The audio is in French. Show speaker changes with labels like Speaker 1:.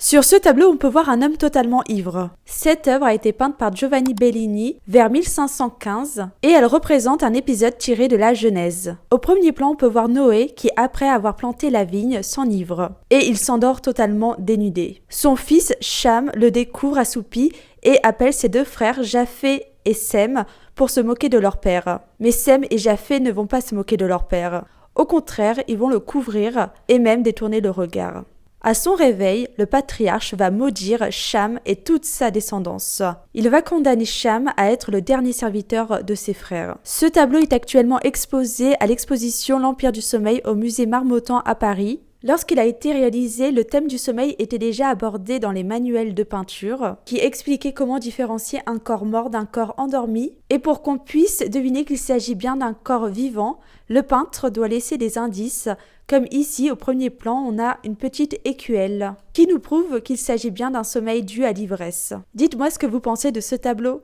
Speaker 1: Sur ce tableau, on peut voir un homme totalement ivre. Cette œuvre a été peinte par Giovanni Bellini vers 1515 et elle représente un épisode tiré de la Genèse. Au premier plan, on peut voir Noé qui, après avoir planté la vigne, s'enivre et il s'endort totalement dénudé. Son fils Cham le découvre assoupi et appelle ses deux frères Japheth et Sem pour se moquer de leur père. Mais Sem et Japheth ne vont pas se moquer de leur père. Au contraire, ils vont le couvrir et même détourner le regard. À son réveil, le patriarche va maudire Cham et toute sa descendance. Il va condamner Cham à être le dernier serviteur de ses frères. Ce tableau est actuellement exposé à l'exposition L'Empire du Sommeil au musée Marmottan à Paris. Lorsqu'il a été réalisé, le thème du sommeil était déjà abordé dans les manuels de peinture qui expliquaient comment différencier un corps mort d'un corps endormi. Et pour qu'on puisse deviner qu'il s'agit bien d'un corps vivant, le peintre doit laisser des indices, comme ici au premier plan on a une petite écuelle qui nous prouve qu'il s'agit bien d'un sommeil dû à l'ivresse. Dites-moi ce que vous pensez de ce tableau.